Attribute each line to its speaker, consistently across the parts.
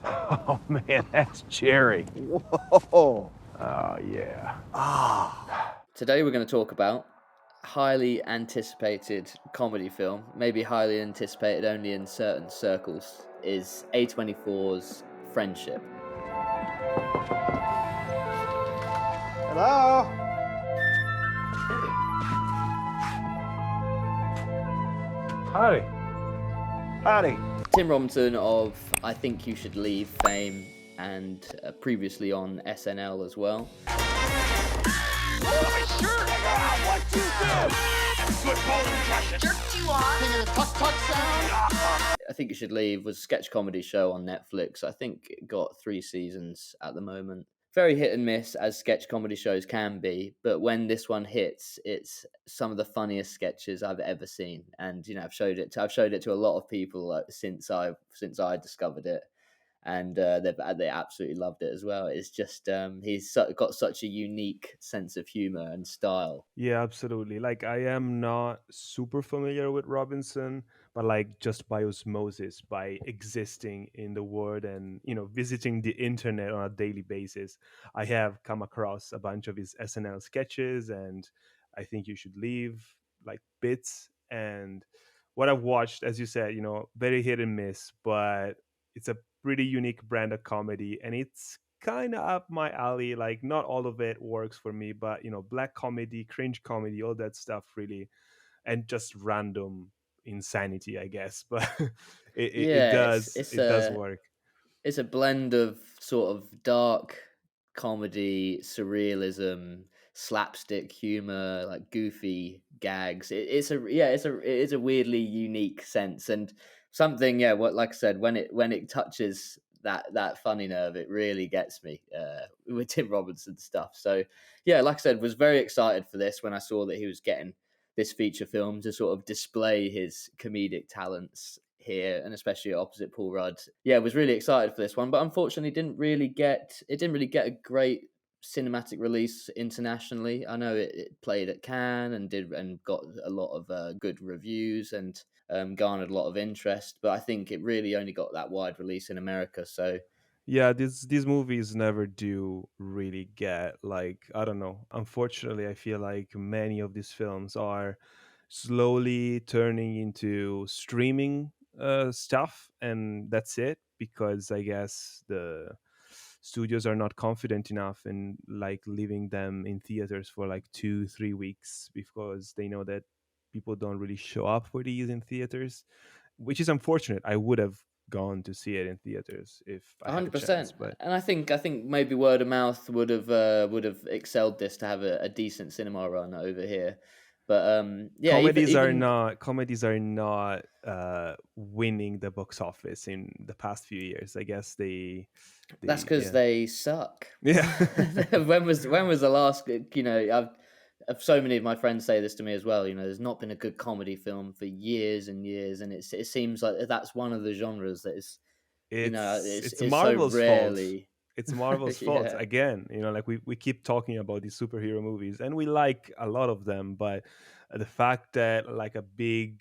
Speaker 1: Oh man, that's Jerry.
Speaker 2: Whoa.
Speaker 1: Oh yeah.
Speaker 3: Today we're going to talk about highly anticipated comedy film, maybe highly anticipated only in certain circles, is A24's Friendship.
Speaker 2: Hello?
Speaker 1: Howdy.
Speaker 2: Howdy.
Speaker 3: Tim Robinson of I Think You Should Leave fame and previously on SNL as well. I Think You Should Leave was a sketch comedy show on Netflix. I think it got 3 seasons at the moment. Very hit and miss as sketch comedy shows can be, but when this one hits, it's some of the funniest sketches I've ever seen. And I've showed it to a lot of people since I discovered it, and they absolutely loved it as well. It's just he's got such a unique sense of humor and style.
Speaker 1: Yeah, absolutely. Like I am not super familiar with Robinson, but like just by osmosis, by existing in the world and visiting the internet on a daily basis, I have come across a bunch of his SNL sketches, and I think you should leave like bits. And what I've watched, as you said, very hit and miss, but it's a pretty unique brand of comedy, and it's kind of up my alley. Like not all of it works for me, but black comedy, cringe comedy, all that stuff really, and just random insanity, I guess. But it
Speaker 3: Yeah,
Speaker 1: does work.
Speaker 3: it's a blend of sort of dark comedy, surrealism, slapstick humor, like goofy gags. It is a weirdly unique sense, and something. Yeah, what like I said, when it touches that funny nerve, it really gets me with Tim Robinson stuff. So yeah, like I said, was very excited for this when I saw that he was getting this feature film to sort of display his comedic talents here, and especially opposite Paul Rudd. Yeah, was really excited for this one, but unfortunately didn't really get a great cinematic release internationally. I know it played at Cannes and got a lot of good reviews and garnered a lot of interest, but I think it really only got that wide release in America. So
Speaker 1: Yeah, these movies never do really get, like, I don't know. Unfortunately, I feel like many of these films are slowly turning into streaming stuff, and that's it, because I guess the studios are not confident enough in like leaving them in theaters for like 2 3 weeks, because they know that people don't really show up for these in theaters, which is unfortunate. I would have gone to see it in theaters if I had the chance,
Speaker 3: 100%,
Speaker 1: but
Speaker 3: and I think maybe word of mouth would have excelled this to have a decent cinema run over here. But yeah, even
Speaker 1: comedies are not winning the box office in the past few years. I guess
Speaker 3: that's because
Speaker 1: yeah.
Speaker 3: they suck.
Speaker 1: Yeah.
Speaker 3: When was the last? I've so many of my friends say this to me as well. There's not been a good comedy film for years and years, and it seems like that's one of the genres that is,
Speaker 1: It's
Speaker 3: it's so
Speaker 1: Marvel's fault.
Speaker 3: rarely.
Speaker 1: It's Marvel's fault
Speaker 3: Yeah,
Speaker 1: again. Like we keep talking about these superhero movies, and we like a lot of them, but the fact that like a big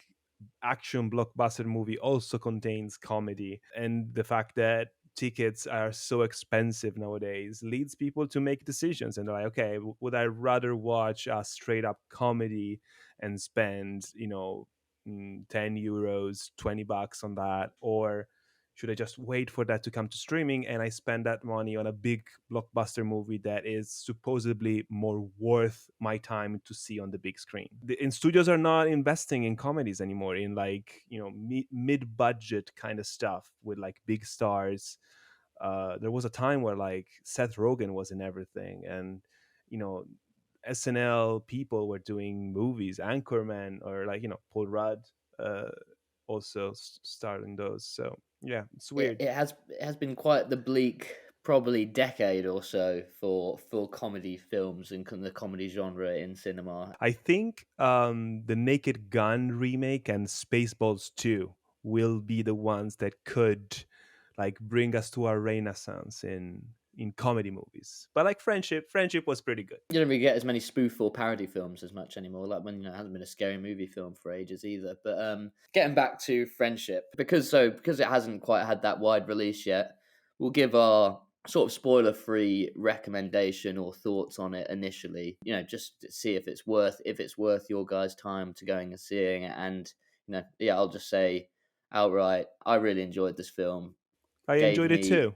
Speaker 1: action blockbuster movie also contains comedy, and the fact that tickets are so expensive nowadays leads people to make decisions, and they're like, okay, would I rather watch a straight up comedy and spend 10 euros, $20 on that, or should I just wait for that to come to streaming and I spend that money on a big blockbuster movie that is supposedly more worth my time to see on the big screen? And studios are not investing in comedies anymore, in like, mid-budget kind of stuff with like big stars. There was a time where like Seth Rogen was in everything, and you know SNL people were doing movies, Anchorman, or like Paul Rudd uh, also starred in those. So yeah, it's weird.
Speaker 3: it has been quite the bleak probably decade or so for comedy films and the comedy genre in cinema.
Speaker 1: I think the Naked Gun remake and Spaceballs 2 will be the ones that could like bring us to a renaissance in comedy movies. But like Friendship was pretty good.
Speaker 3: You don't really get as many spoof or parody films as much anymore. Like when it hasn't been a scary movie film for ages either. But getting back to Friendship, because it hasn't quite had that wide release yet. we'll give our sort of spoiler-free recommendation or thoughts on it initially. Just to see if it's worth your guys' time to going and seeing it. And yeah, I'll just say outright, I really enjoyed this film.
Speaker 1: I
Speaker 3: Gave
Speaker 1: enjoyed it
Speaker 3: me
Speaker 1: too.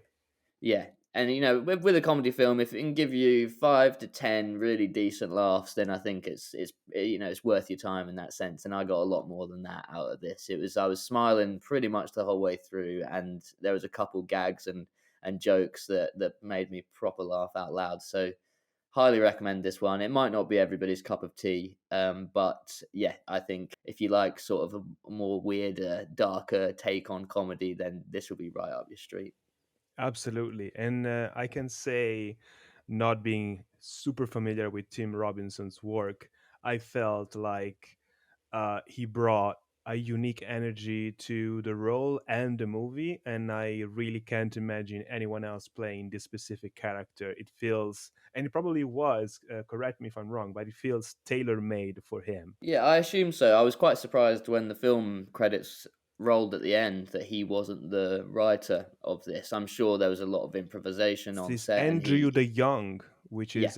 Speaker 3: Yeah, and with a comedy film, if it can give you 5 to 10 really decent laughs, then I think it's worth your time in that sense. And I got a lot more than that out of this. I was smiling pretty much the whole way through, and there was a couple gags and jokes that made me proper laugh out loud. So highly recommend this one. It might not be everybody's cup of tea, but yeah, I think if you like sort of a more weird, darker take on comedy, then this will be right up your street.
Speaker 1: Absolutely. And I can say, not being super familiar with Tim Robinson's work, I felt like he brought a unique energy to the role and the movie. And I really can't imagine anyone else playing this specific character. It feels, and it probably was, correct me if I'm wrong, but it feels tailor made for him.
Speaker 3: Yeah, I assume so. I was quite surprised when the film credits rolled at the end that he wasn't the writer of this. I'm sure there was a lot of improvisation
Speaker 1: This
Speaker 3: on
Speaker 1: is
Speaker 3: set, and
Speaker 1: Andrew
Speaker 3: he,
Speaker 1: DeYoung, which
Speaker 3: yeah,
Speaker 1: is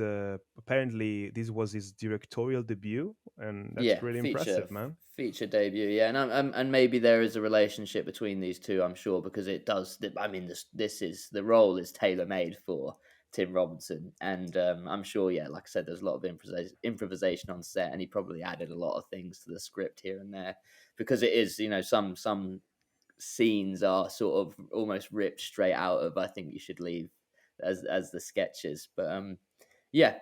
Speaker 1: apparently this was his directorial debut, and that's
Speaker 3: yeah,
Speaker 1: really impressive, man.
Speaker 3: feature debut. Yeah, and maybe there is a relationship between these two. I'm sure because it does. I mean, this is the role is tailor made for Tim Robinson, and I'm sure. Yeah, like I said, there's a lot of improvisation on set, and he probably added a lot of things to the script here and there because it is some scenes are sort of almost ripped straight out of I Think You Should Leave as the sketches. But yeah,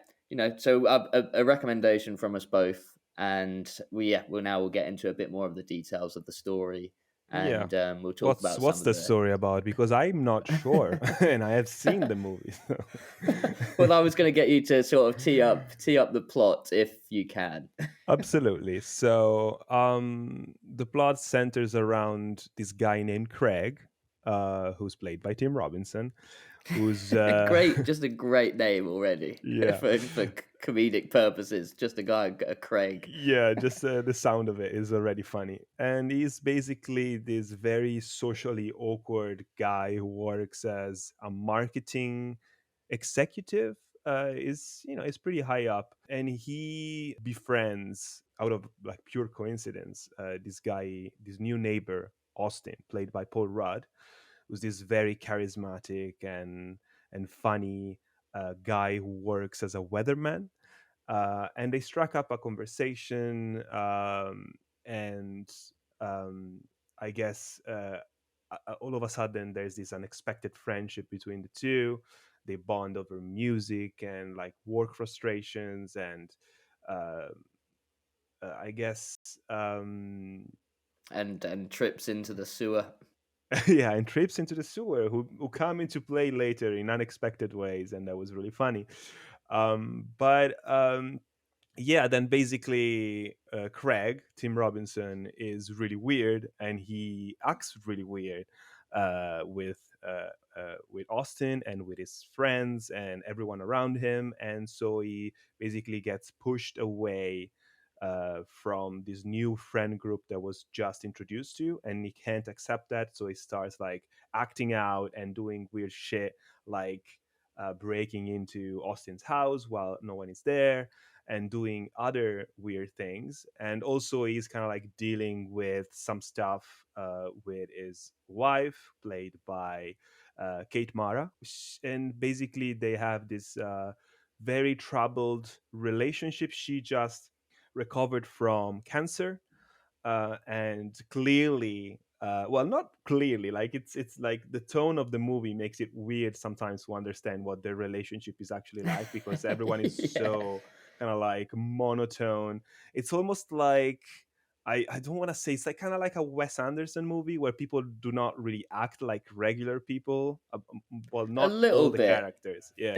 Speaker 3: so a recommendation from us both, and we'll get into a bit more of the details of the story,
Speaker 1: Yeah.
Speaker 3: and we'll talk
Speaker 1: What's
Speaker 3: about
Speaker 1: what's
Speaker 3: some of
Speaker 1: the
Speaker 3: the.
Speaker 1: story about? Because I'm not sure, and I have seen the movie. So.
Speaker 3: Well, I was going to get you to sort of tee up the plot if you can.
Speaker 1: Absolutely. So, the plot centers around this guy named Craig, who's played by Tim Robinson, who's
Speaker 3: Great, just a great name already
Speaker 1: yeah,
Speaker 3: for comedic purposes. Just a guy, a Craig.
Speaker 1: yeah. Just the sound of it is already funny, and he's basically this very socially awkward guy who works as a marketing executive. Is pretty high up, and he befriends, out of like pure coincidence, this new neighbor Austin, played by Paul Rudd, who's this very charismatic and funny guy who works as a weatherman. And they struck up a conversation, and um, I guess all of a sudden there's this unexpected friendship between the two. They bond over music and like work frustrations, and uh, I guess
Speaker 3: And trips into the sewer.
Speaker 1: yeah, and trips into the sewer who come into play later in unexpected ways, and that was really funny. But yeah, then basically Craig, Tim Robinson, is really weird, and he acts really weird with Austin and with his friends and everyone around him, and so he basically gets pushed away from this new friend group that was just introduced to, and he can't accept that, so he starts like acting out and doing weird shit, like breaking into Austin's house while no one is there, and doing other weird things. And also, he's kind of like dealing with some stuff with his wife, played by Kate Mara. And basically, they have this very troubled relationship. She just recovered from cancer, and clearly, well, not clearly, like it's like the tone of the movie makes it weird sometimes to understand what their relationship is actually like, because everyone is
Speaker 3: Yeah.
Speaker 1: so kind of like monotone. It's almost like, I don't want to say, it's like kind of like a Wes Anderson movie where people do not really act like regular people. Well,
Speaker 3: A
Speaker 1: not
Speaker 3: little
Speaker 1: all the
Speaker 3: bit.
Speaker 1: characters. Yeah.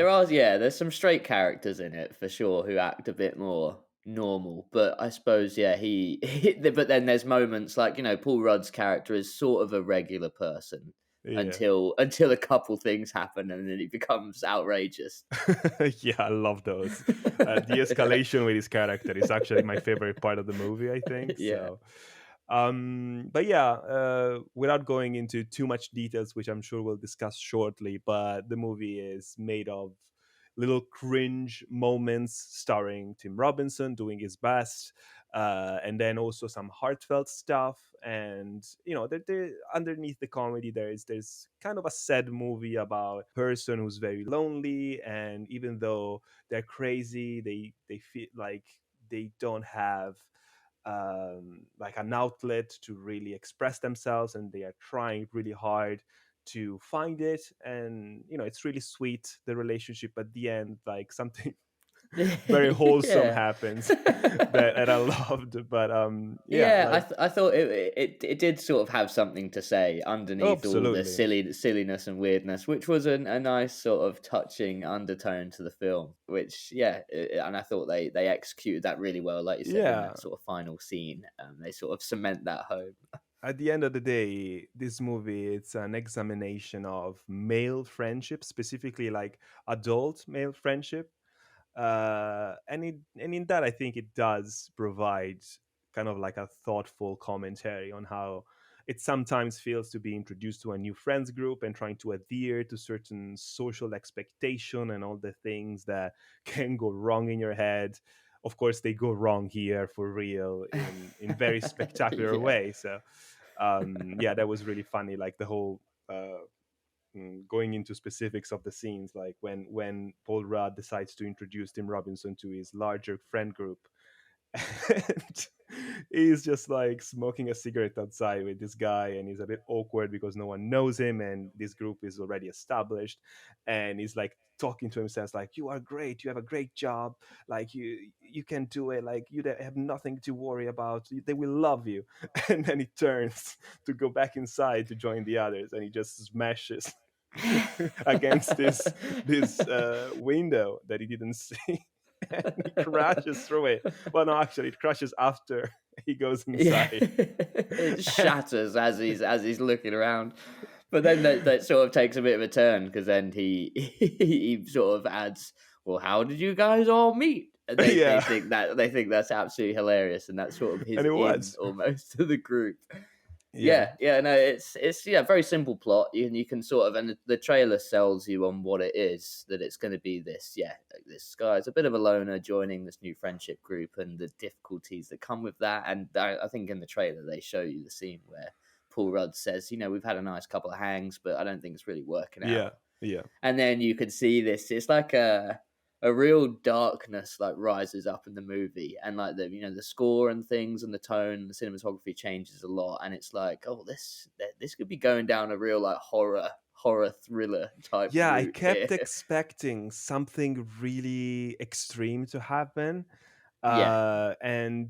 Speaker 3: There's some straight characters in it for sure who act a bit more normal, but I suppose but then there's moments like, Paul Rudd's character is sort of a regular person
Speaker 1: Yeah.
Speaker 3: until a couple things happen and then he becomes outrageous.
Speaker 1: Yeah, I love those. The escalation with his character is actually my favorite part of the movie, I think.
Speaker 3: Yeah.
Speaker 1: So, But yeah, without going into too much details, which I'm sure we'll discuss shortly, but the movie is made of little cringe moments starring Tim Robinson doing his best, and then also some heartfelt stuff. And underneath the comedy, there's kind of a sad movie about a person who's very lonely, and even though they're crazy, they feel like they don't have like an outlet to really express themselves, and they are trying really hard to find it. And it's really sweet, the relationship at the end, like something very wholesome
Speaker 3: Yeah.
Speaker 1: happens that I loved. But yeah,
Speaker 3: Yeah,
Speaker 1: like
Speaker 3: I thought it did sort of have something to say underneath all the
Speaker 1: absolutely.
Speaker 3: silliness and weirdness, which was a nice sort of touching undertone to the film. Which and I thought they executed that really well, like you said, in
Speaker 1: Yeah,
Speaker 3: that sort of final scene. They sort of cement that home.
Speaker 1: at the end of the day, this movie, it's an examination of male friendship, specifically like adult male friendship. And in that, I think it does provide kind of like a thoughtful commentary on how it sometimes feels to be introduced to a new friends group and trying to adhere to certain social expectation and all the things that can go wrong in your head. Of course, they go wrong here for real in very spectacular
Speaker 3: Yeah.
Speaker 1: way. So yeah, that was really funny, like the whole going into specifics of the scenes, like when Paul Rudd decides to introduce Tim Robinson to his larger friend group, and he's just like smoking a cigarette outside with this guy, and he's a bit awkward because no one knows him and this group is already established, and he's like talking to himself like, you are great, you have a great job, like you can do it, like you have nothing to worry about, they will love you. And then he turns to go back inside to join the others, and he just smashes against this window that he didn't see. And he crashes through it. Well, no, actually, it crashes after he goes
Speaker 3: Yeah,
Speaker 1: inside.
Speaker 3: it shatters as he's looking around, but then that sort of takes a bit of a turn because then he he sort of adds, "Well, how did you guys all meet?" And
Speaker 1: Yeah,
Speaker 3: they think that's absolutely hilarious, and that's sort of
Speaker 1: and
Speaker 3: his
Speaker 1: it
Speaker 3: in
Speaker 1: was.
Speaker 3: almost to the group.
Speaker 1: Yeah,
Speaker 3: Yeah, no, it's yeah, very simple plot. You can sort of, and the trailer sells you on what it is, that it's going to be this. Yeah, like this guy's a bit of a loner joining this new friendship group and the difficulties that come with that. And I think in the trailer they show you the scene where Paul Rudd says, we've had a nice couple of hangs, but I don't think it's really working
Speaker 1: yeah,
Speaker 3: out.
Speaker 1: yeah.
Speaker 3: And then you can see this. It's like a real darkness like rises up in the movie, and like the score and things and the tone, the cinematography changes a lot, and it's like, oh, this could be going down a real like horror thriller type
Speaker 1: Yeah, I
Speaker 3: route here.
Speaker 1: kept expecting something really extreme to happen,
Speaker 3: Yeah,
Speaker 1: and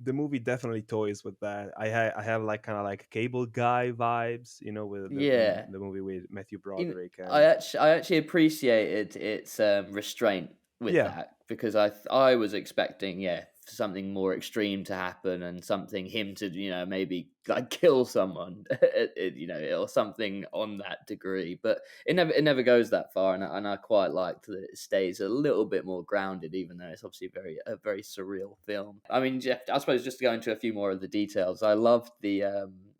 Speaker 1: the movie definitely toys with that. I have like kind of like Cable Guy vibes, with
Speaker 3: yeah.
Speaker 1: the movie with Matthew
Speaker 3: In
Speaker 1: Broderick. And
Speaker 3: I actually appreciated its restraint with
Speaker 1: yeah,
Speaker 3: that because I was expecting for something more extreme to happen and something him to maybe like kill someone or something on that degree, but it never goes that far, and I quite liked that it stays a little bit more grounded, even though it's obviously a very surreal film. I mean, Jeff, I suppose just to go into a few more of the details, I loved the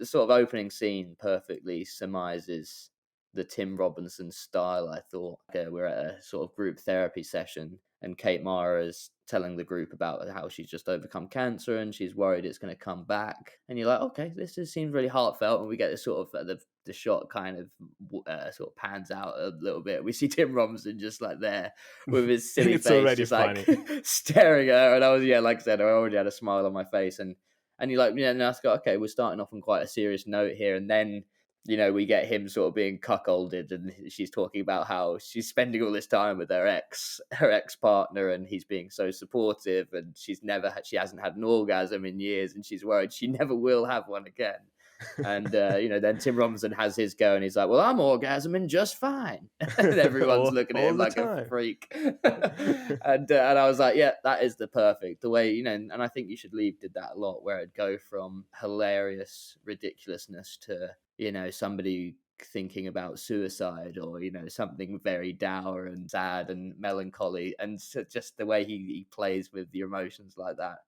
Speaker 3: sort of opening scene perfectly surmises the Tim Robinson style. I thought we're at a sort of group therapy session, and Kate Mara is telling the group about how she's just overcome cancer and she's worried it's going to come back. And you're like, okay, this just seems really heartfelt. And we get this sort of the shot kind of sort of pans out a little bit. We see Tim Robinson just like there with his
Speaker 1: and
Speaker 3: silly
Speaker 1: it's
Speaker 3: face,
Speaker 1: already
Speaker 3: just like
Speaker 1: funny.
Speaker 3: staring at her. And I was like I said, I already had a smile on my face, and you're like, and I go, okay, we're starting off on quite a serious note here, and then we get him sort of being cuckolded, and she's talking about how she's spending all this time with her ex partner, and he's being so supportive, and she hasn't had an orgasm in years, and she's worried she never will have one again. And then Tim Robinson has his go, and he's like, "Well, I'm orgasming just fine," and everyone's looking at
Speaker 1: all
Speaker 3: him
Speaker 1: the
Speaker 3: like a
Speaker 1: time.
Speaker 3: freak. And I was like, "Yeah, that is the perfect the way." And I think You Should Leave did that a lot, where it'd go from hilarious ridiculousness to somebody thinking about suicide, or something very dour and sad and melancholy, and so just the way he plays with the emotions like that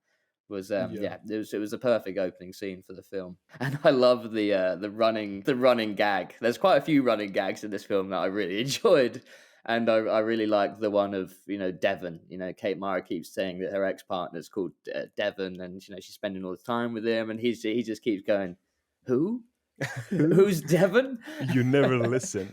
Speaker 3: Was
Speaker 1: Yeah.
Speaker 3: yeah, it was a perfect opening scene for the film. And I love the running gag. There's quite a few running gags in this film that I really enjoyed. And I really like the one of, Devon. Kate Mara keeps saying that her ex-partner's called Devon, and she's spending all the time with him, and he just keeps going, "Who?
Speaker 1: Who?
Speaker 3: Who's Devon?"
Speaker 1: You never listen.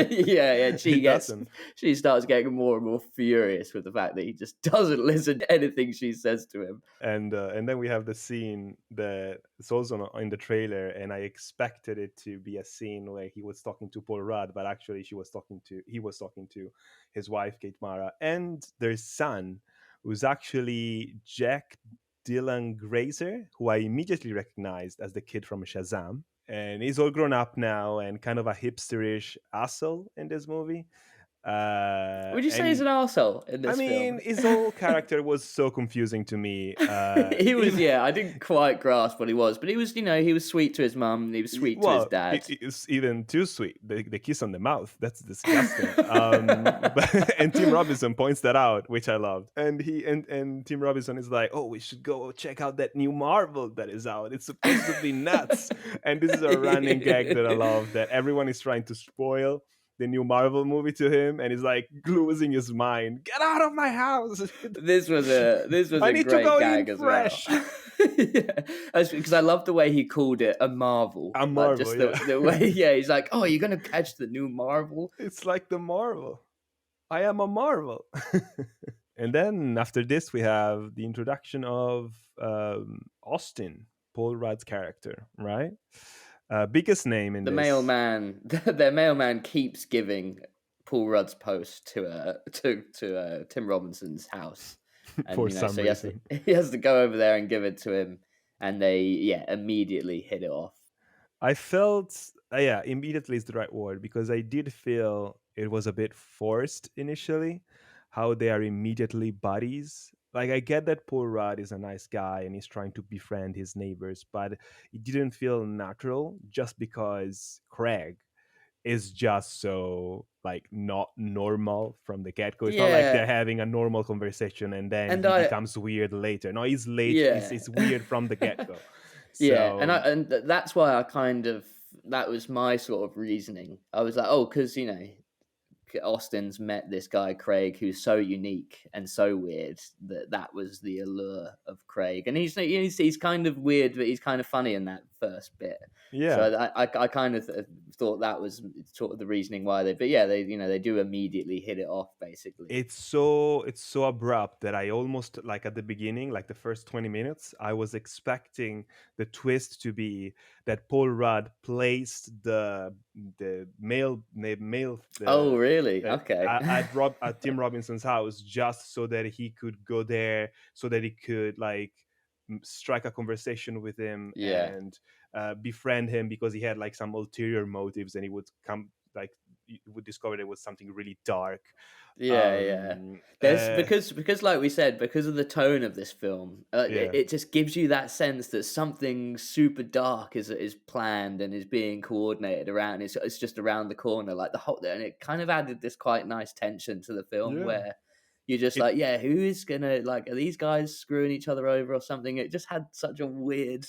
Speaker 3: Yeah, and
Speaker 1: He doesn't.
Speaker 3: she starts getting more and more furious with the fact that he just doesn't listen to anything she says to him.
Speaker 1: And then we have the scene that it's also in the trailer, and I expected it to be a scene where he was talking to Paul Rudd, but actually he was talking to his wife Kate Mara and their son, who's actually Jack Dylan Grazer, who I immediately recognized as the kid from Shazam. And he's all grown up now and kind of a hipsterish asshole in this movie.
Speaker 3: Would you say he's
Speaker 1: And
Speaker 3: an arsehole in
Speaker 1: I
Speaker 3: this
Speaker 1: mean,
Speaker 3: film?
Speaker 1: his whole character was so confusing to me.
Speaker 3: He was,
Speaker 1: Even
Speaker 3: yeah, I didn't quite grasp what he was, but he was, he was sweet to his mum, and he was sweet to his
Speaker 1: well,
Speaker 3: dad.
Speaker 1: it's even too sweet. The kiss on the mouth, that's disgusting. And Tim Robinson points that out, which I loved. And and Tim Robinson is like, "Oh, we should go check out that new Marvel that is out. It's supposed to be nuts." And this is a running gag that I love. That everyone is trying to spoil the new Marvel movie to him, and he's like losing his mind. Get out of my house!
Speaker 3: This was
Speaker 1: I
Speaker 3: a
Speaker 1: need to
Speaker 3: great
Speaker 1: go in
Speaker 3: gag as well.
Speaker 1: fresh.
Speaker 3: Yeah, because I love the way he called it a marvel.
Speaker 1: A
Speaker 3: Like
Speaker 1: Marvel,
Speaker 3: just
Speaker 1: yeah.
Speaker 3: the way, yeah, he's like, "Oh, you're gonna catch the new Marvel."
Speaker 1: It's like the Marvel. I am a Marvel. And then after this, we have the introduction of Austin, Paul Rudd's character, right? Biggest name in
Speaker 3: The
Speaker 1: this.
Speaker 3: mailman, their mailman keeps giving Paul Rudd's post to Tim Robinson's house, and
Speaker 1: For some
Speaker 3: so he has to
Speaker 1: reason.
Speaker 3: he has to go over there and give it to him, and they immediately hit it off.
Speaker 1: I felt, yeah, immediately is the right word, because I did feel it was a bit forced initially, how they are immediately buddies. Like, I get that Paul Rudd is a nice guy and he's trying to befriend his neighbors, but it didn't feel natural just because Craig is just so like not normal from the get-go. It's not like they're
Speaker 3: Yeah,
Speaker 1: having a normal conversation and then
Speaker 3: and
Speaker 1: he
Speaker 3: I
Speaker 1: becomes weird later. No, he's late.
Speaker 3: yeah.
Speaker 1: It's weird from the get-go.
Speaker 3: Yeah, and
Speaker 1: So
Speaker 3: that's why I kind of that was my sort of reasoning. I was like, oh, because Austin's met this guy Craig who's so unique and so weird that was the allure of Craig, and he's kind of weird, but he's kind of funny in that first bit. So
Speaker 1: yeah,
Speaker 3: I kind of thought that was sort of the reasoning why they do immediately hit it off basically.
Speaker 1: it's so abrupt that I almost, like, at the beginning, like the first 20 minutes, I was expecting the twist to be that Paul Rudd placed the mail
Speaker 3: Oh, really?
Speaker 1: at Tim Robinson's house just so that he could go there, so that he could like strike a conversation with him
Speaker 3: Yeah,
Speaker 1: and befriend him, because he had like some ulterior motives, and he would come like you would discover there was something really dark.
Speaker 3: yeah.
Speaker 1: um
Speaker 3: There's
Speaker 1: uh
Speaker 3: because like we said, because of the tone of this film, it,
Speaker 1: yeah,
Speaker 3: it just gives you that sense that something super dark is planned and is being coordinated around. It's just around the corner, like the whole, and it kind of added this quite nice tension to the film
Speaker 1: yeah,
Speaker 3: where you're just
Speaker 1: it
Speaker 3: like, yeah, who is gonna, like, are these guys screwing each other over or something? It just had such a weird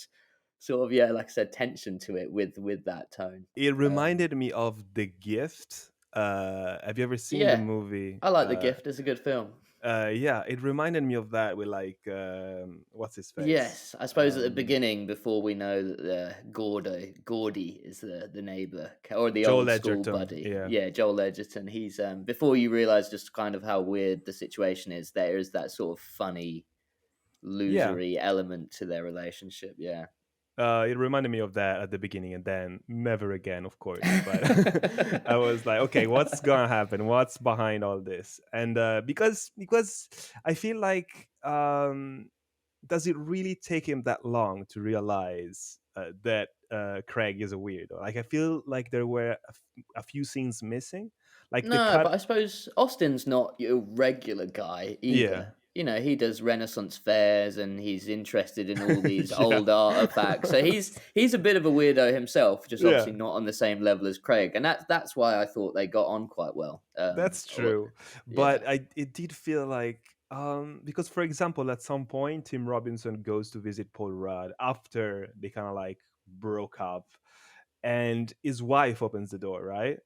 Speaker 3: sort of, yeah, like I said, tension to it with that tone.
Speaker 1: it
Speaker 3: Um,
Speaker 1: reminded me of The Gift. Have you ever seen the
Speaker 3: yeah,
Speaker 1: movie?
Speaker 3: I like The Gift. It's a good film.
Speaker 1: Yeah, it reminded me of that with like what's his face.
Speaker 3: Yes, I suppose at the beginning, before we know that Gordy is the neighbor or the
Speaker 1: Joel
Speaker 3: old school
Speaker 1: Edgerton,
Speaker 3: buddy.
Speaker 1: yeah.
Speaker 3: Yeah, Joel Edgerton. He's before you realize just kind of how weird the situation is. There is that sort of funny,
Speaker 1: Yeah,
Speaker 3: losery element to their relationship. Yeah.
Speaker 1: it reminded me of that at the beginning, and then never again, of course. But I was like, okay, what's gonna happen? What's behind all this? And because I feel like, does it really take him that long to realize that Craig is a weirdo? Like, I feel like there were a few scenes missing, like the
Speaker 3: No, but
Speaker 1: cut.
Speaker 3: I suppose Austin's not your regular guy
Speaker 1: Yeah,
Speaker 3: either. He does Renaissance fairs and he's interested in all these
Speaker 1: yeah,
Speaker 3: old artifacts. So he's a bit of a weirdo himself, just
Speaker 1: yeah.
Speaker 3: obviously not on the same level as Craig. And that's why I thought they got on quite well.
Speaker 1: That's true,
Speaker 3: Yeah.
Speaker 1: but it did feel like Because for example, at some point, Tim Robinson goes to visit Paul Rudd after they kind of like broke up, and his wife opens the door, right?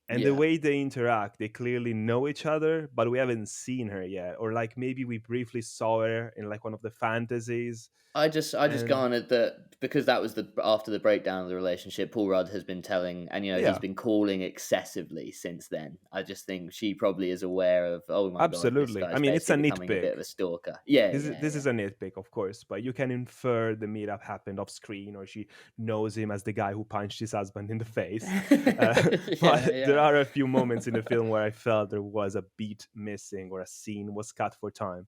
Speaker 1: And the
Speaker 3: Yeah.
Speaker 1: way they interact, they clearly know each other, but we haven't seen her yet, or like maybe we briefly saw her in like one of the fantasies.
Speaker 3: I just
Speaker 1: And
Speaker 3: garnered that because that was the after the breakdown of the relationship, Paul Rudd has been telling, and he's
Speaker 1: yeah,
Speaker 3: been calling excessively since then. I just think she probably is aware of, oh my god, this
Speaker 1: absolutely. I
Speaker 3: guy's
Speaker 1: mean, it's
Speaker 3: basically
Speaker 1: a
Speaker 3: becoming a bit
Speaker 1: nitpick.
Speaker 3: of a stalker. Yeah,
Speaker 1: This is
Speaker 3: yeah,
Speaker 1: a nitpick, of course, but you can infer the meetup happened off screen, or she knows him as the guy who punched his husband in the face. Uh,
Speaker 3: yeah.
Speaker 1: but
Speaker 3: Yeah,
Speaker 1: there
Speaker 3: yeah.
Speaker 1: are a few moments in the film where I felt there was a beat missing or a scene was cut for time.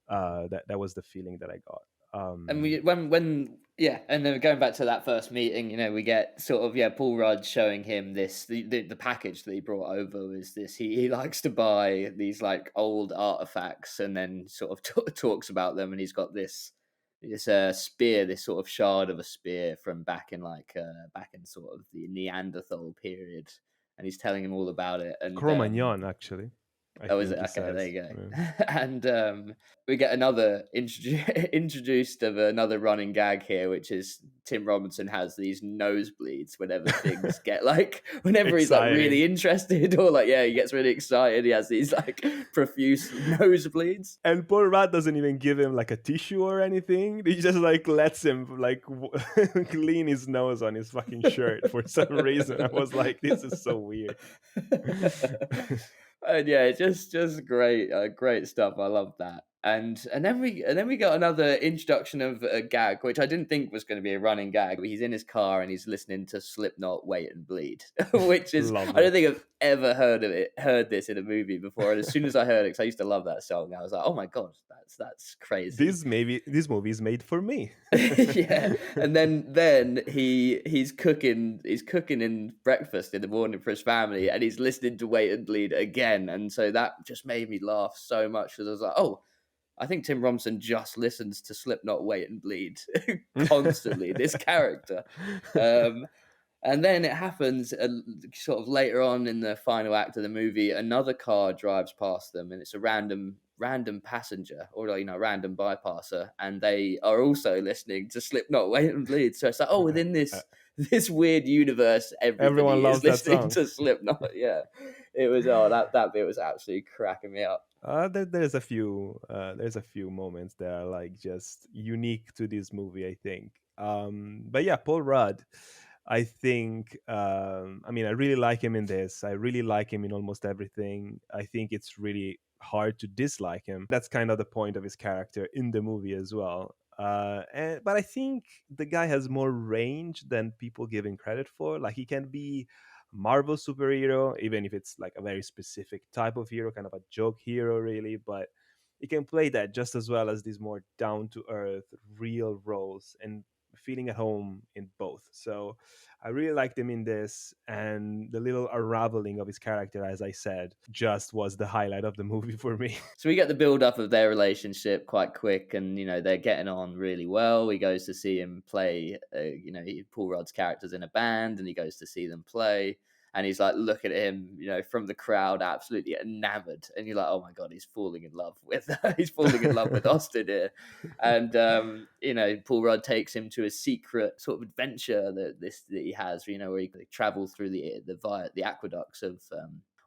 Speaker 1: That was the feeling that I got.
Speaker 3: And
Speaker 1: Um,
Speaker 3: we when yeah, and then going back to that first meeting, we get sort of Paul Rudd showing him this the package that he brought over was this. He likes to buy these like old artifacts and then sort of talks about them, and he's got this spear, this sort of shard of a spear from back in sort of the Neanderthal period, and he's telling him all about it. And
Speaker 1: Cro-Magnon, actually, I
Speaker 3: oh, is it?
Speaker 1: think he
Speaker 3: Okay, there
Speaker 1: says.
Speaker 3: you go.
Speaker 1: Yeah.
Speaker 3: And we get another introduced of another running gag here, which is Tim Robinson has these nosebleeds whenever things get like, whenever he's like
Speaker 1: Exciting.
Speaker 3: really interested or like, he gets really excited. He has these like profuse nosebleeds.
Speaker 1: And Paul Rudd doesn't even give him like a tissue or anything. He just like lets him like clean his nose on his fucking shirt for some reason. I was like, this is so weird.
Speaker 3: And yeah, just great, great stuff. I love that. And then we got another introduction of a gag, which I didn't think was going to be a running gag. He's in his car and he's listening to Slipknot, "Wait and Bleed," which is I
Speaker 1: Lovely.
Speaker 3: don't think I've ever heard this in a movie before. And as soon as I heard it, because I used to love that song, I was like, "Oh my god, that's crazy."
Speaker 1: This movie is made for me.
Speaker 3: Yeah, and then he's cooking in breakfast in the morning for his family, and he's listening to Wait and Bleed again, and so that just made me laugh so much because I was like, oh, I think Tim Robinson just listens to Slipknot, Wait and Bleed constantly. This character, um, and then it happens sort of later on in the final act of the movie. Another car drives past them, and it's a random passenger or random bypasser, and they are also listening to Slipknot, Wait and Bleed. So it's like, oh, within this weird universe,
Speaker 1: Everyone
Speaker 3: everybody is
Speaker 1: loves that
Speaker 3: listening
Speaker 1: song.
Speaker 3: to Slipknot. Yeah, it was that bit was absolutely cracking me up.
Speaker 1: There's a few moments that are like just unique to this movie, I think. But yeah, Paul Rudd, I think. I mean, I really like him in this. I really like him in almost everything. I think it's really hard to dislike him. That's kind of the point of his character in the movie as well. But I think the guy has more range than people give him credit for. Like he can be Marvel superhero, even if it's like a very specific type of hero, kind of a joke hero, really. But he can play that just as well as these more down to earth, real roles and feeling at home in both. So I really liked him in this, and the little unraveling of his character, as I said, just was the highlight of the movie for me.
Speaker 3: So we get the build up of their relationship quite quick, and they're getting on really well. He goes to see him play. Paul Rudd's character's in a band, and he goes to see them play. And he's like looking at him, from the crowd, absolutely enamored. And you're like, oh my god, he's falling in love with he's falling in love with Austin here. And Paul Rudd takes him to a secret sort of adventure that he has, where he travels through the aqueducts of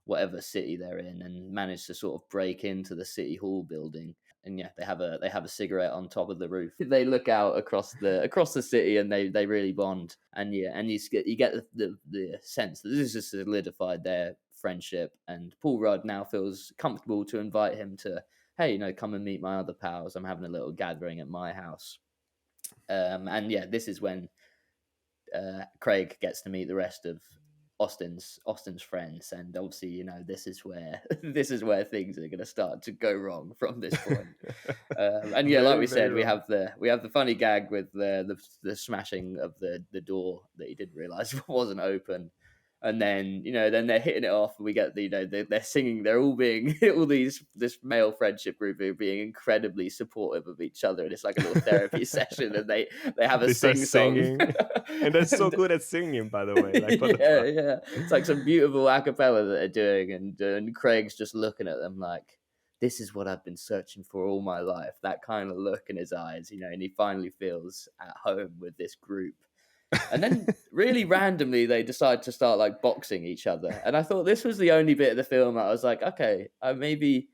Speaker 3: whatever city they're in and manage to sort of break into the city hall building. And yeah, they have a cigarette on top of the roof. They look out across the city, and they really bond. And yeah, and you get the sense that this has solidified their friendship. And Paul Rudd now feels comfortable to invite him to, hey, come and meet my other pals. I'm having a little gathering at my house. And yeah, this is when Craig gets to meet the rest of Austin's friends, and obviously, this is where this is where things are going to start to go wrong from this point. And yeah, like
Speaker 1: Very,
Speaker 3: we
Speaker 1: very
Speaker 3: said, we
Speaker 1: wrong.
Speaker 3: have the funny gag with the smashing of the door that he didn't realize wasn't open. And then they're hitting it off. And we get they're singing. They're all being this male friendship group are being incredibly supportive of each other, and it's like a little therapy session. And they have a
Speaker 1: They start
Speaker 3: sing song,
Speaker 1: singing, and they're so
Speaker 3: and
Speaker 1: good at singing, by the way. Like, what the
Speaker 3: yeah,
Speaker 1: fuck?
Speaker 3: yeah. It's like some beautiful a cappella that they're doing, and Craig's just looking at them like, this is what I've been searching for all my life. That kind of look in his eyes, and he finally feels at home with this group. And then really randomly they decide to start like boxing each other. And I thought this was the only bit of the film that I was like, okay, maybe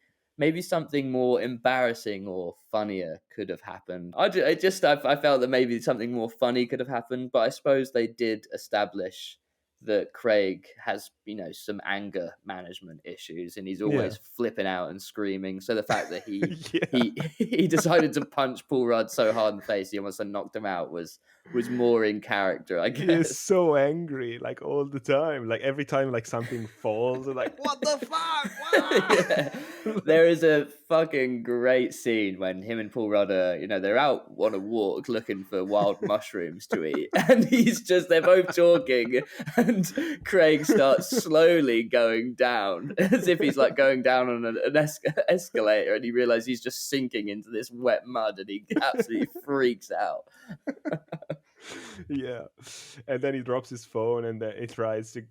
Speaker 3: something more embarrassing or funnier could have happened. I felt that maybe something more funny could have happened, but I suppose they did establish that Craig has, some anger management issues, and he's
Speaker 1: Yeah.
Speaker 3: always flipping out and screaming. So the fact that he
Speaker 1: Yeah.
Speaker 3: he decided to punch Paul Rudd so hard in the face he almost knocked him out was more in character, I
Speaker 1: He is
Speaker 3: guess.
Speaker 1: so angry, like all the time. Like every time like something falls, they're like, what the fuck?
Speaker 3: Yeah. There is a fucking great scene when him and Paul Rudd are, they're out on a walk looking for wild mushrooms to eat. And they're both talking, and Craig starts slowly going down as if he's like going down on an escalator, and he realizes he's just sinking into this wet mud, and he absolutely freaks out.
Speaker 1: Yeah. And then he drops his phone, and then he tries to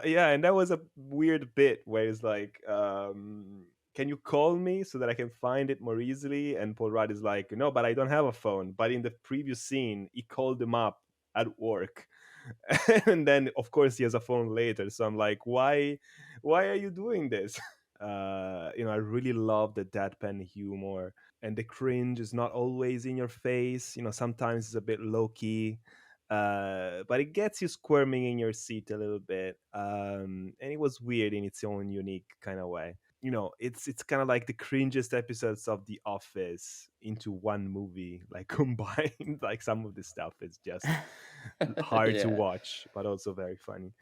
Speaker 1: yeah, and that was a weird bit where it's like, can you call me so that I can find it more easily? And Paul Rudd is like, no, but I don't have a phone. But in the previous scene, he called him up at work. And then of course he has a phone later. So I'm like, why are you doing this? I really love the deadpan humor, and the cringe is not always in your face. Sometimes it's a bit low key, but it gets you squirming in your seat a little bit. And it was weird in its own unique kind of way. It's kind of like the cringiest episodes of The Office into one movie, like combined. Like some of the stuff is just hard to
Speaker 3: Yeah.
Speaker 1: watch, but also very funny.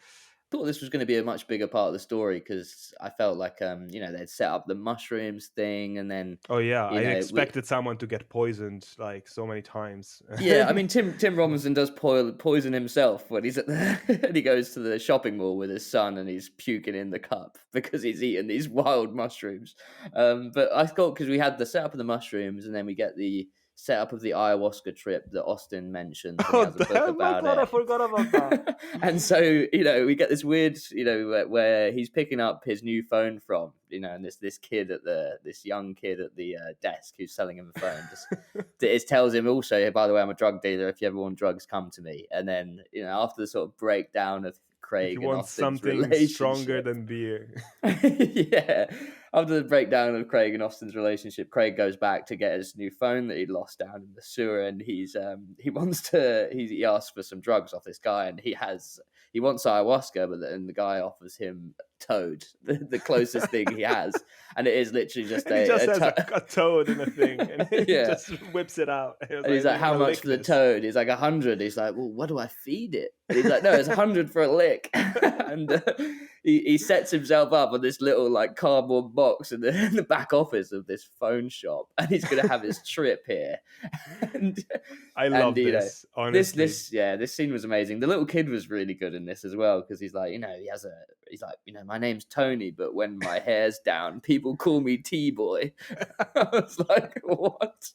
Speaker 3: Thought this was going to be a much bigger part of the story, because I felt like they'd set up the mushrooms thing, and then
Speaker 1: Oh yeah, I
Speaker 3: we
Speaker 1: expected someone to get poisoned like so many times.
Speaker 3: yeah, I mean Tim Robinson does poison himself when he's at and he goes to the shopping mall with his son, and he's puking in the cup because he's eaten these wild mushrooms. But I thought, because we had the setup of the mushrooms, and then we get the setup of the ayahuasca trip that Austin mentions, and he
Speaker 1: Oh
Speaker 3: has a book
Speaker 1: damn! My
Speaker 3: about
Speaker 1: God, I
Speaker 3: it.
Speaker 1: forgot about that.
Speaker 3: And so we get this weird, where he's picking up his new phone from, and this kid this young kid at the desk who's selling him a phone it tells him also, by the way, I'm a drug dealer. If you ever want drugs, come to me. And then after the sort of breakdown of
Speaker 1: If
Speaker 3: Craig
Speaker 1: you
Speaker 3: and
Speaker 1: want
Speaker 3: Austin's
Speaker 1: something stronger
Speaker 3: relationship,
Speaker 1: than beer.
Speaker 3: yeah. After the breakdown of Craig and Austin's relationship, Craig goes back to get his new phone that he'd lost down in the sewer, and he asks for some drugs off this guy, and he wants ayahuasca, but then the guy offers him toad, the closest thing he has, and it is literally just
Speaker 1: And he just has a toad in a thing, and he
Speaker 3: Yeah.
Speaker 1: just whips it out.
Speaker 3: And he's like, how much for the toad? He's like, 100. He's like, well, what do I feed it? And he's like, no, it's 100 for a lick. And he sets himself up on this little like cardboard box in the back office of this phone shop, and he's going to have his trip here.
Speaker 1: I love this, honestly.
Speaker 3: This scene was amazing. The little kid was really good in this as well, because he's like, my name's Tony, but when my hair's down, people call me T-boy. I was like, what?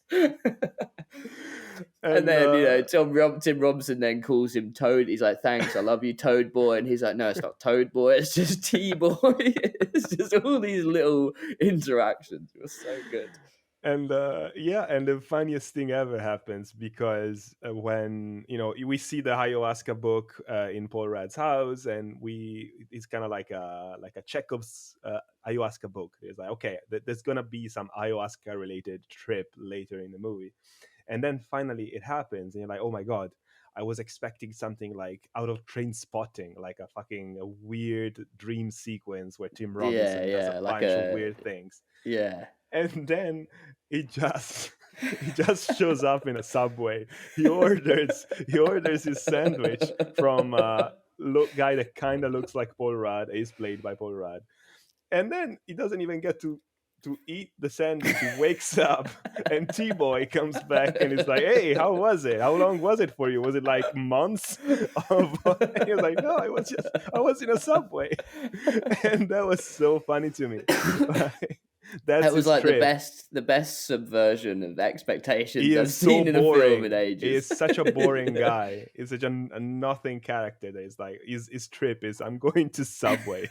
Speaker 3: And then Tim Robinson then calls him Toad. He's like, thanks, I love you, Toad boy. And he's like, no, it's not Toad boy, it's just T-boy. It's just all these little interactions. It was so good.
Speaker 1: And and the funniest thing ever happens, because when we see the ayahuasca book in Paul Rudd's house, and it's kind of like a Chekhov's ayahuasca book. It's like, okay, there's gonna be some ayahuasca related trip later in the movie, and then finally it happens, and you're like, oh my God, I was expecting something like out of Trainspotting, like a weird dream sequence where Tim Robinson does a bunch of weird things.
Speaker 3: Yeah.
Speaker 1: And then he just shows up in a Subway. He orders his sandwich from a guy that kind of looks like Paul Rudd. He's played by Paul Rudd. And then he doesn't even get to eat the sandwich. He wakes up, and T-Boy comes back and is like, hey, how was it? How long was it for you? Was it like months? And he was like, no, I was in a Subway. And that was so funny to me.
Speaker 3: That was like
Speaker 1: trip.
Speaker 3: the best subversion of expectations
Speaker 1: I've
Speaker 3: seen in a film in ages.
Speaker 1: He is such a boring guy. He's such a nothing character. That is like his trip is, I'm going to Subway.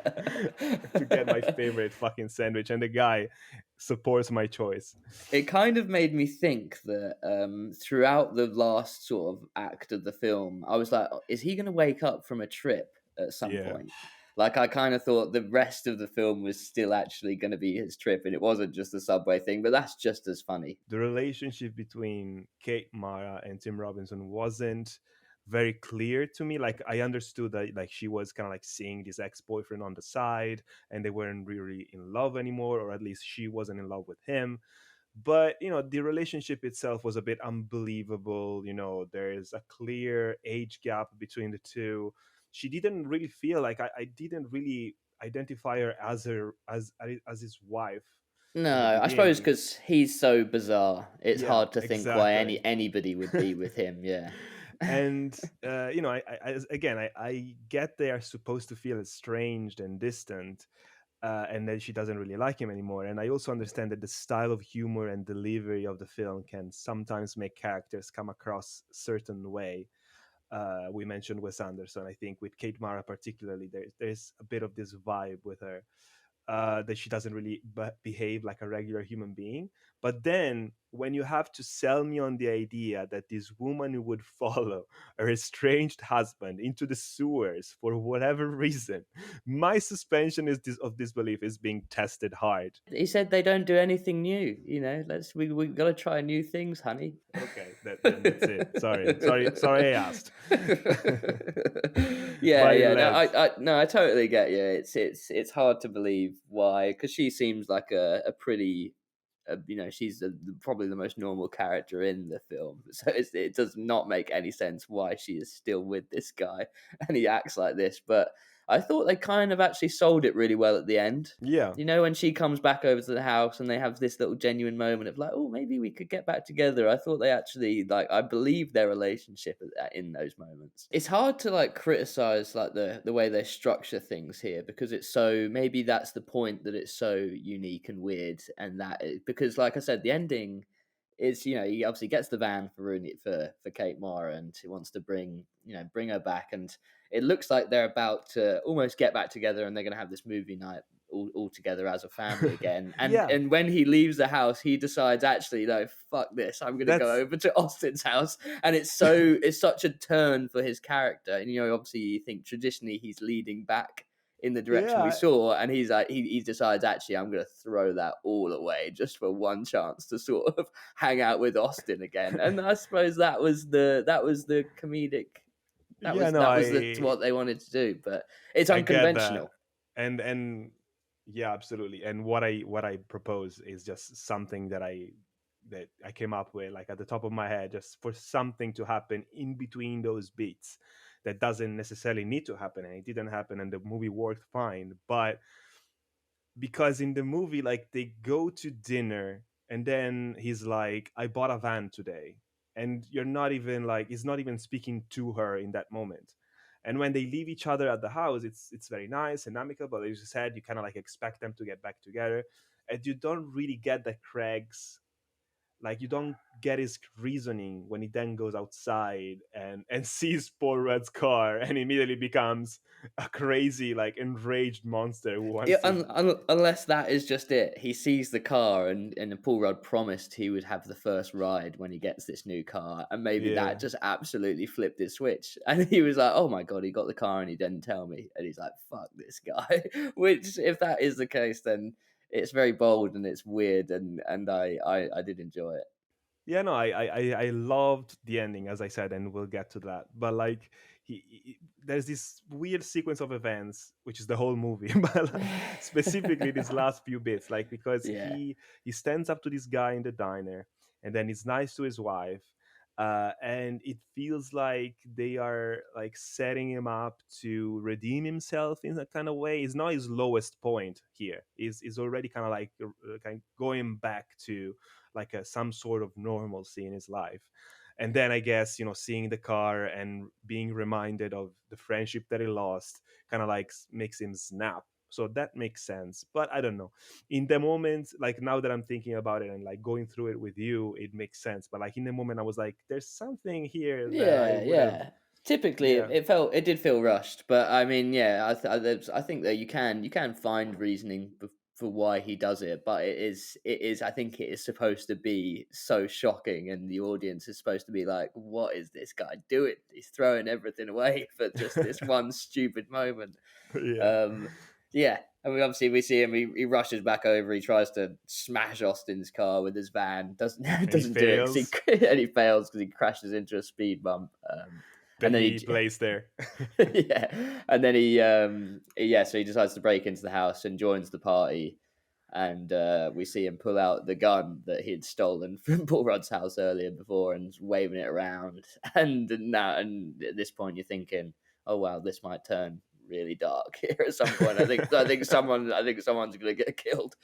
Speaker 1: to get my favorite fucking sandwich, and the guy supports my choice.
Speaker 3: It kind of made me think that throughout the last sort of act of the film, I was like, is he going to wake up from a trip at some
Speaker 1: Yeah.
Speaker 3: point? Like, I kind of thought the rest of the film was still actually going to be his trip and it wasn't just a subway thing, but that's just as funny.
Speaker 1: The relationship between Kate Mara and Tim Robinson wasn't very clear to me. Like, I understood that like she was kind of like seeing this ex-boyfriend on the side and they weren't really in love anymore, or at least she wasn't in love with him. But the relationship itself was a bit unbelievable. There's a clear age gap between the two. She didn't really feel like I didn't really identify her as his wife in the
Speaker 3: No, I suppose
Speaker 1: beginning.
Speaker 3: because he's so bizarre, it's
Speaker 1: Yeah,
Speaker 3: hard to think why
Speaker 1: exactly.
Speaker 3: anybody would be with him. Yeah.
Speaker 1: And I get they are supposed to feel estranged and distant, and that she doesn't really like him anymore. And I also understand that the style of humor and delivery of the film can sometimes make characters come across a certain way. We mentioned Wes Anderson. I think with Kate Mara particularly, there's a bit of this vibe with her, that she doesn't really behave like a regular human being. But then when you have to sell me on the idea that this woman who would follow her estranged husband into the sewers for whatever reason, my suspension of disbelief is being tested hard.
Speaker 3: He said they don't do anything new, we got to try new things, honey.
Speaker 1: Okay, then that's it. Sorry, I asked.
Speaker 3: Yeah,
Speaker 1: Bye,
Speaker 3: yeah. No,
Speaker 1: lads.
Speaker 3: no, I totally get you. It's hard to believe why, because she seems like a pretty, she's probably the most normal character in the film. So it does not make any sense why she is still with this guy and he acts like this. But I thought they kind of actually sold it really well at the end.
Speaker 1: Yeah.
Speaker 3: When she comes back over to the house and they have this little genuine moment of like, oh, maybe we could get back together. I thought they actually I believe their relationship in those moments. It's hard to criticize like the way they structure things here because it's so, maybe that's the point, that it's so unique and weird, and because like I said, the ending is, he obviously gets the van for for Kate Mara, and he wants to bring her back, and it looks like they're about to almost get back together and they're going to have this movie night all together as a family again. And
Speaker 1: Yeah,
Speaker 3: and when he leaves the house, he decides, actually, no, fuck this, I'm going to go
Speaker 1: that's
Speaker 3: over to Austin's house. And it's such a turn for his character. And obviously you think traditionally he's leading back in the direction we
Speaker 1: yeah.
Speaker 3: saw, and he's like, he decides, actually, I'm going to throw that all away just for one chance to sort of hang out with Austin again. And I suppose that was the comedic,
Speaker 1: Yeah, no,
Speaker 3: what they wanted to do, but it's
Speaker 1: I get that.
Speaker 3: unconventional.
Speaker 1: And yeah, absolutely. And what I propose is just something that I came up with, like at the top of my head, just for something to happen in between those beats that doesn't necessarily need to happen, and it didn't happen, and the movie worked fine. But because in the movie, like, they go to dinner and then he's like, I bought a van today, and you're not even like, he's not even speaking to her in that moment. And when they leave each other at the house, it's very nice and amicable. As you said, you kind of like expect them to get back together, and you don't really get that Craig's, like, you don't get his reasoning when he then goes outside and sees Paul Rudd's car and immediately becomes a crazy, like, enraged monster who
Speaker 3: Yeah,
Speaker 1: wants to.
Speaker 3: unless that is just it. He sees the car, and Paul Rudd promised he would have the first ride when he gets this new car, and maybe
Speaker 1: Yeah.
Speaker 3: that just absolutely flipped his switch, and he was like, "Oh my god, he got the car and he didn't tell me," and he's like, "Fuck this guy." Which, if that is the case, then it's very bold and it's weird, and I did enjoy it.
Speaker 1: Yeah, no, I loved the ending, as I said, and we'll get to that. But like, there's this weird sequence of events, which is the whole movie, but like specifically these last few bits, like, because
Speaker 3: Yeah.
Speaker 1: he stands up to this guy in the diner, and then he's nice to his wife, and it feels like they are like setting him up to redeem himself in a kind of way. It's not his lowest point here. Is already kind of like kind of going back to like some sort of normalcy in his life. And then I guess, seeing the car and being reminded of the friendship that he lost kind of like makes him snap. So that makes sense. But I don't know, in the moment, like, now that I'm thinking about it and like going through it with you, it makes sense. But like in the moment, I was like, there's something here that I
Speaker 3: Yeah,
Speaker 1: would have
Speaker 3: yeah. Typically,
Speaker 1: Yeah.
Speaker 3: it did feel rushed, but I mean, yeah, I think that you can find reasoning for why he does it, but it is I think it is supposed to be so shocking, and the audience is supposed to be like, "What is this guy doing? He's throwing everything away for just this one stupid moment."
Speaker 1: Yeah.
Speaker 3: Um, yeah, and we see him. He rushes back over. He tries to smash Austin's car with his van. Doesn't
Speaker 1: And he
Speaker 3: doesn't do it because
Speaker 1: fails.
Speaker 3: and he fails because he crashes into a speed bump.
Speaker 1: Then
Speaker 3: And then
Speaker 1: he plays there.
Speaker 3: yeah, and then yeah, so he decides to break into the house and joins the party. And we see him pull out the gun that he had stolen from Paul Rudd's house earlier before and waving it around. And now, and at this point, you're thinking, "Oh wow, this might turn really dark here at some point." I think someone's gonna get killed.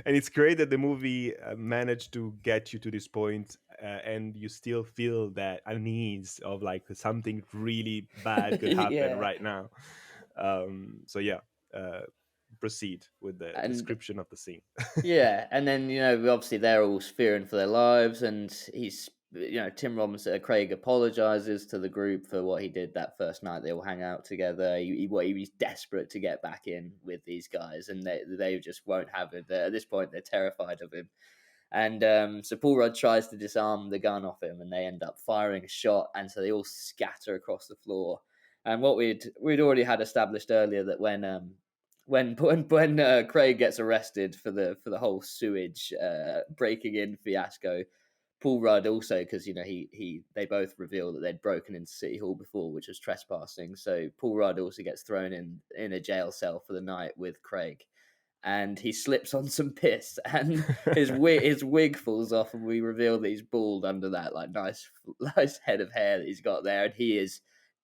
Speaker 1: And it's great that the movie managed to get you to this point, and you still feel that unease of like something really bad could happen
Speaker 3: Yeah,
Speaker 1: right now. So yeah, uh, proceed with the
Speaker 3: and
Speaker 1: description of the scene.
Speaker 3: yeah, and then obviously they're all fearing for their lives, and Tim Robbins, Craig apologizes to the group for what he did that first night. They all hang out together. He was desperate to get back in with these guys, and they just won't have it. At this point, they're terrified of him. And so Paul Rudd tries to disarm the gun off him, and they end up firing a shot, and so they all scatter across the floor. And what we'd already had established earlier that when Craig gets arrested for the whole sewage breaking in fiasco, Paul Rudd also, because he they both reveal that they'd broken into City Hall before, which was trespassing. So Paul Rudd also gets thrown in a jail cell for the night with Craig, and he slips on some piss, and his wig falls off, and we reveal that he's bald under that like nice head of hair that he's got there, and he is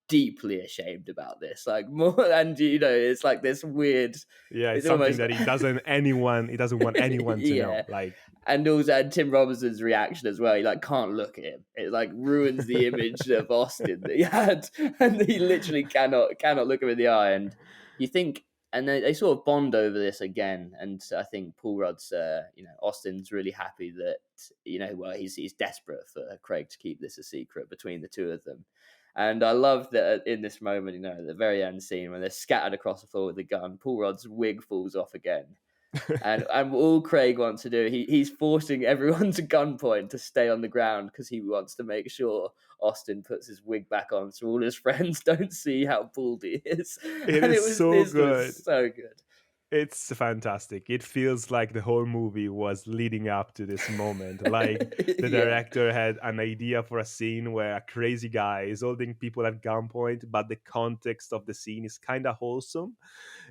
Speaker 3: deeply ashamed about this, like more, and it's like this weird,
Speaker 1: Yeah, it's
Speaker 3: it's
Speaker 1: something
Speaker 3: almost
Speaker 1: that he doesn't want anyone to know.
Speaker 3: yeah.
Speaker 1: Like,
Speaker 3: And Tim Robinson's reaction as well. He like can't look at him. It like ruins the image of Austin that he had, and he literally cannot look him in the eye. And you think, and they sort of bond over this again. And I think Paul Rudd's, Austin's really happy that well, he's desperate for Craig to keep this a secret between the two of them. And I love that in this moment, the very end scene when they're scattered across the floor with the gun, Paul Rudd's wig falls off again, and all Craig wants to do, he's forcing everyone to gunpoint to stay on the ground because he wants to make sure Austin puts his wig back on so all his friends don't see how bald he is.
Speaker 1: it
Speaker 3: And
Speaker 1: is so
Speaker 3: this
Speaker 1: good.
Speaker 3: was so good.
Speaker 1: It's fantastic. It feels like the whole movie was leading up to this moment. Like the
Speaker 3: Yeah,
Speaker 1: director had an idea for a scene where a crazy guy is holding people at gunpoint, but the context of the scene is kind of wholesome.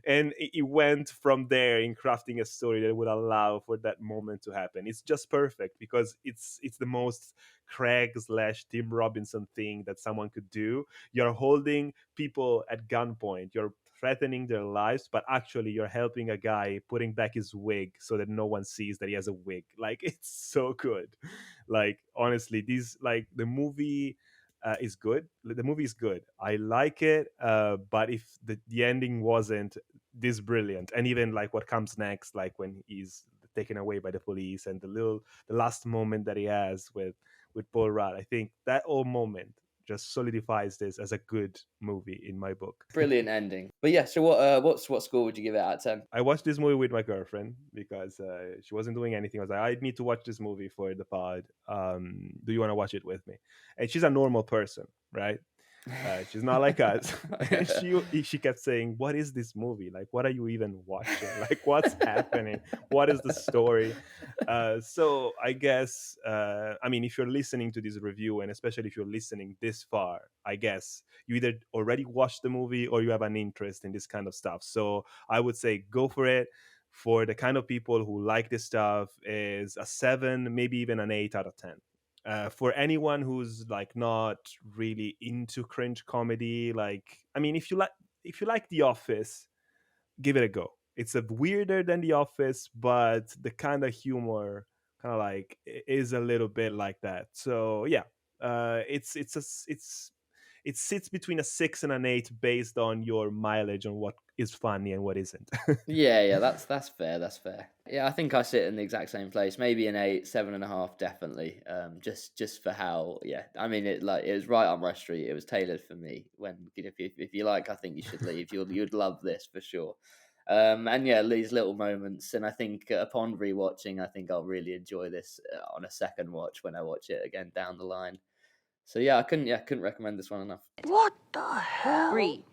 Speaker 1: And it went from there in crafting a story that would allow for that moment to happen. It's just perfect because it's the most Craig slash Tim Robinson thing that someone could do. You're holding people at gunpoint. You're threatening their lives, but actually you're helping a guy putting back his wig so that no one sees that he has a wig. Like, it's so good. Like, honestly, these like the movie is good. The movie is good. I like it, but if the ending wasn't this brilliant, and even like what comes next, like when he's taken away by the police, and the last moment that he has with Paul Rudd, I think that whole moment just solidifies this as a good movie in my book.
Speaker 3: brilliant ending. But yeah, so what score would you give it out of 10?
Speaker 1: I watched this movie with my girlfriend because she wasn't doing anything. I was like, I need to watch this movie for the pod. Do you want to watch it with me? And she's a normal person, right? She's not like us. And she kept saying, "What is this movie? Like, what are you even watching? Like, what's happening? What is the story?" So I guess, I mean, if you're listening to this review, and especially if you're listening this far, I guess you either already watched the movie or you have an interest in this kind of stuff. So I would say go for it. For the kind of people who like this stuff, is a 7, maybe even an 8 out of 10. For anyone who's like not really into cringe comedy, like, I mean, if you like The Office, give it a go. It's a weirder than The Office, but the kind of humor kind of like is a little bit like that. So yeah, it's it sits between a 6 and an 8 based on your mileage on what is funny and what isn't.
Speaker 3: Yeah, that's fair. That's fair. Yeah, I think I sit in the exact same place. Maybe an 8, 7.5, definitely. Just for how. Yeah, I mean, it was right on Rush Street. It was tailored for me. When if you like, I think you should leave. You'd love this for sure. And yeah, these little moments, and I think upon rewatching, I think I'll really enjoy this on a second watch when I watch it again down the line. So yeah, I couldn't recommend this one enough.
Speaker 4: What the hell? Breathe.